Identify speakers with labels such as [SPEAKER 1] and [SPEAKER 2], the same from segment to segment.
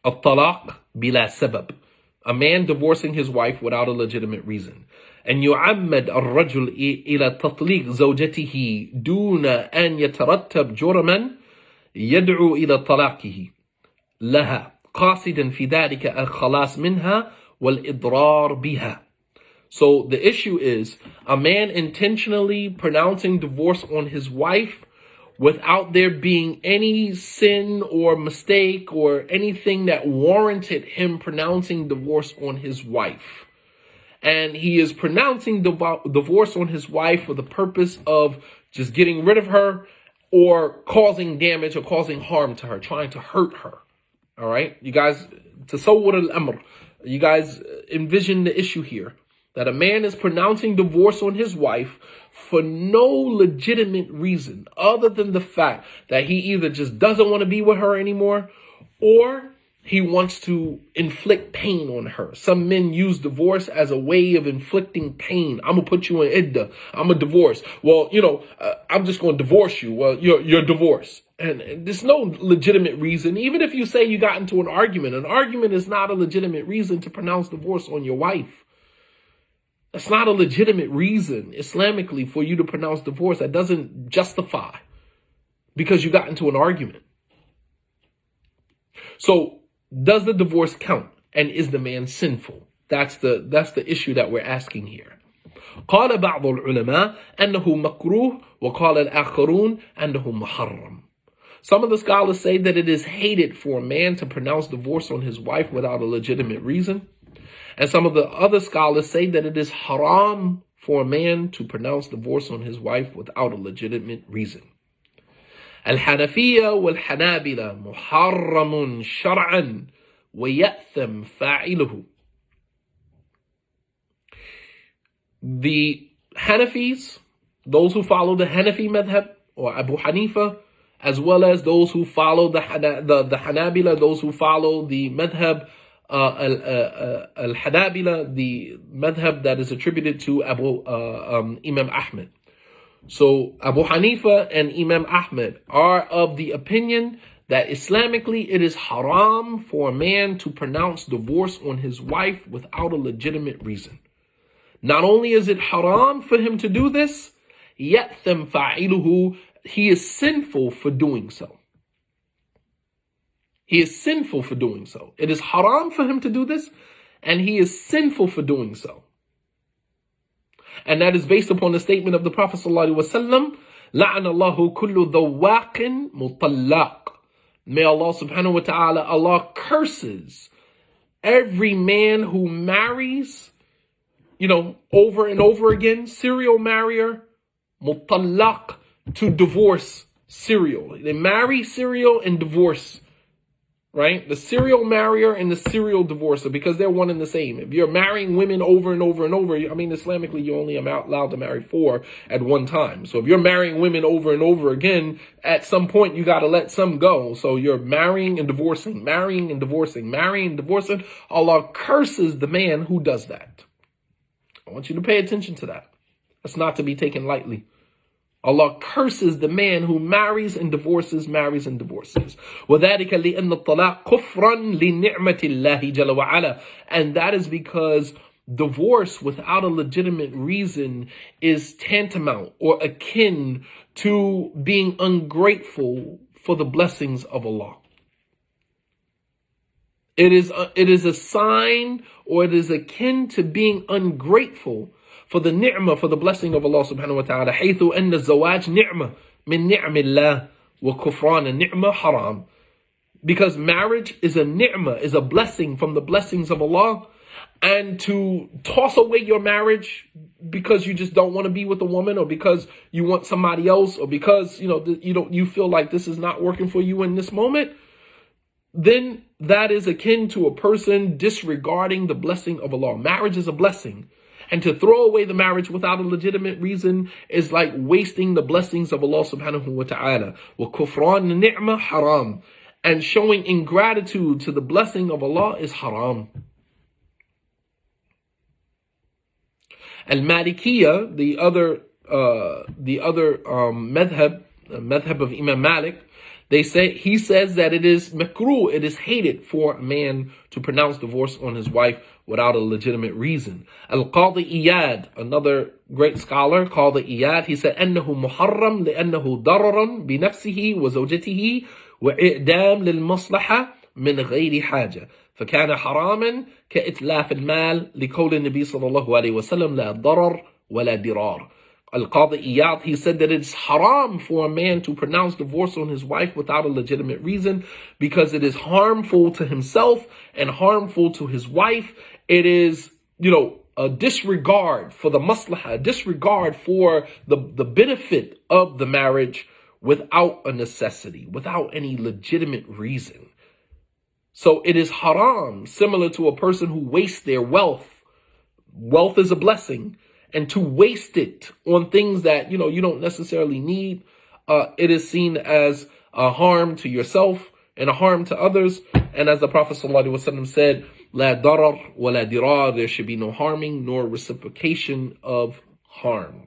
[SPEAKER 1] الطلاق بلا سبب. A man divorcing his wife without a legitimate reason. أن يعمد الرجل إلى تطليق زوجته دون أن يترتب جرما يدعو إلى طلاقه لها قاصدا في ذلك الخلاص منها والإضرار بها. So the issue is a man intentionally pronouncing divorce on his wife without there being any sin or mistake or anything that warranted him pronouncing divorce on his wife. And he is pronouncing divorce on his wife for the purpose of just getting rid of her or causing damage or causing harm to her, trying to hurt her. All right? You guys, tasawwur al-amr. You guys envision the issue here. That a man is pronouncing divorce on his wife for no legitimate reason other than the fact that he either just doesn't want to be with her anymore or he wants to inflict pain on her. Some men use divorce as a way of inflicting pain. I'm going to put you in iddah. I'm a divorce. Well, I'm just going to divorce you. Well, you're divorced. And there's no legitimate reason. Even if you say you got into an argument is not a legitimate reason to pronounce divorce on your wife. That's not a legitimate reason, Islamically, for you to pronounce divorce. That doesn't justify because you got into an argument. So, does the divorce count? And is the man sinful? That's the issue that we're asking here. قال بعض العلماء أنه مكروه وقال الآخرون أنه محرم. Some of the scholars say that it is hated for a man to pronounce divorce on his wife without a legitimate reason. And some of the other scholars say that it is haram for a man to pronounce divorce on his wife without a legitimate reason. الحنفية والحنابلة محرم شرعا ويأثم فاعله. The Hanafis, those who follow the Hanafi madhab or Abu Hanifa, as well as those who follow the Hanabila, those who follow the madhab al-Hanabila, the madhab that is attributed to Imam Ahmed. So Abu Hanifa and Imam Ahmed are of the opinion that Islamically it is haram for a man to pronounce divorce on his wife without a legitimate reason. Not only is it haram for him to do this, يَأْثَمْ فَاعِلُهُ, he is sinful for doing so. He is sinful for doing so. It is haram for him to do this, and he is sinful for doing so. And that is based upon the statement of the Prophet ﷺ, لَعَنَ اللَّهُ كُلُّ ذَوَّاقٍ مُطَلَّقٍ. May Allah subhanahu wa ta'ala, Allah curses every man who marries, over and over again, serial marrier, mutallaq, to divorce serial. They marry serial and divorce. Right? The serial marrier and the serial divorcer, because they're one and the same. If you're marrying women over and over and over, Islamically, you're only allowed to marry 4 at one time. So if you're marrying women over and over again, at some point, you got to let some go. So you're marrying and divorcing, marrying and divorcing, marrying and divorcing. Allah curses the man who does that. I want you to pay attention to that. That's not to be taken lightly. Allah curses the man who marries and divorces, marries and divorces. وَذَلِكَ لِأَنَّ الطَّلَاقَ كُفْرًا لِنِعْمَةِ اللَّهِ جَلَ وَعَلَى. And that is because divorce without a legitimate reason is tantamount or akin to being ungrateful for the blessings of Allah. It is a sign, or it is akin to being ungrateful for the ni'mah, for the blessing of Allah subhanahu wa ta'ala. حيث أن الزواج نعمة من نعم الله وكفران النعمة حرام. Because marriage is a ni'mah, is a blessing from the blessings of Allah. And to toss away your marriage because you just don't want to be with a woman, or because you want somebody else, or because you feel like this is not working for you in this moment, then that is akin to a person disregarding the blessing of Allah. Marriage is a blessing. And to throw away the marriage without a legitimate reason is like wasting the blessings of Allah subhanahu wa ta'ala. وَكُفْرَانِ النِّعْمَةِ haram. And showing ingratitude to the blessing of Allah is haram. Al-Malikiyya, the other madhab of Imam Malik, He says that it is makruh, it is hated for a man to pronounce divorce on his wife without a legitimate reason. Al-Qadi Iyad, another great scholar called the Iyad, he said, أنه محرم لأنه ضرر بنفسه وزوجته وإعدام للمصلحة من غير حاجة فكان حراما كإتلاف المال لقول النبي صلى الله عليه وسلم لا ضرر ولا ضرار. Al-Qadi Iyad, he said that it's haram for a man to pronounce divorce on his wife without a legitimate reason because it is harmful to himself and harmful to his wife. It is, a disregard for the maslahah, a disregard for the benefit of the marriage without a necessity, without any legitimate reason. So it is haram, similar to a person who wastes their wealth. Wealth is a blessing. And to waste it on things that, you don't necessarily need, it is seen as a harm to yourself and a harm to others. And as the Prophet ﷺ said, La darar wa la dirar, there should be no harming nor reciprocation of harm.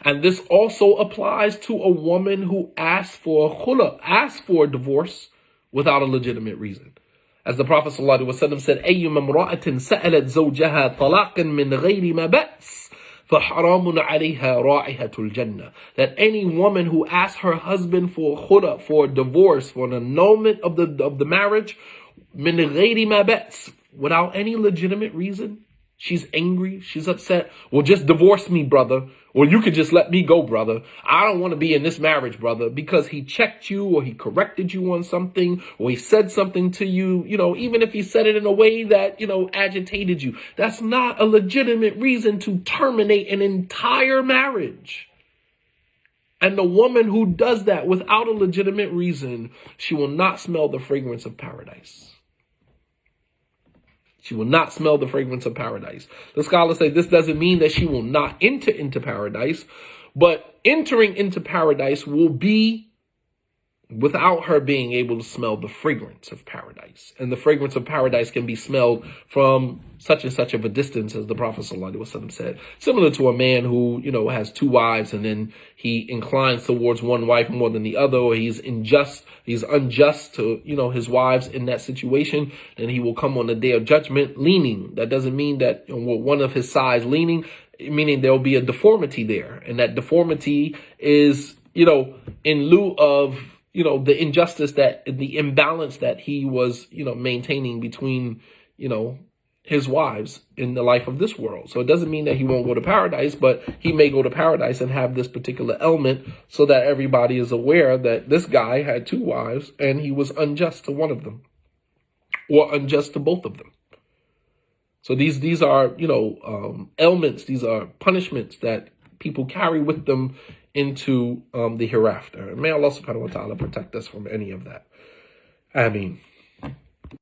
[SPEAKER 1] And this also applies to a woman who asks for khula, asks for divorce without a legitimate reason. As the Prophet ﷺ said, أَيُّمَا امْرَأَةٍ سَأَلَتْ زَوْجَهَا طَلَاقًا مِنْ غَيْرِ مَا بَأْسٍ فَحَرَامٌ عَلَيْهَا رَائِحَةُ الْجَنَّةِ. That any woman who asks her husband for khula, for divorce, for an annulment of the marriage, مِنْ غَيْرِ مَا بَأْسٍ, without any legitimate reason, she's angry, she's upset. Well, just divorce me, brother. Or you could just let me go, brother. I don't want to be in this marriage, brother, because he checked you or he corrected you on something or he said something to you, even if he said it in a way that, agitated you. That's not a legitimate reason to terminate an entire marriage. And the woman who does that without a legitimate reason, she will not smell the fragrance of paradise. She will not smell the fragrance of paradise. The scholars say this doesn't mean that she will not enter into paradise, but entering into paradise will be without her being able to smell the fragrance of paradise. And the fragrance of paradise can be smelled from such and such of a distance, as the Prophet ﷺ said. Similar to a man who, has two wives and then he inclines towards one wife more than the other, or he's unjust to, his wives in that situation, then he will come on the day of judgment leaning. That doesn't mean that one of his sides leaning, meaning there will be a deformity there. And that deformity is, in lieu of, the injustice the imbalance that he was, maintaining between, his wives in the life of this world. So it doesn't mean that he won't go to paradise, but he may go to paradise and have this particular element so that everybody is aware that this guy had two wives and he was unjust to one of them or unjust to both of them. So these are, ailments, these are punishments that people carry with them into the hereafter. And may Allah subhanahu wa ta'ala protect us from any of that. Ameen.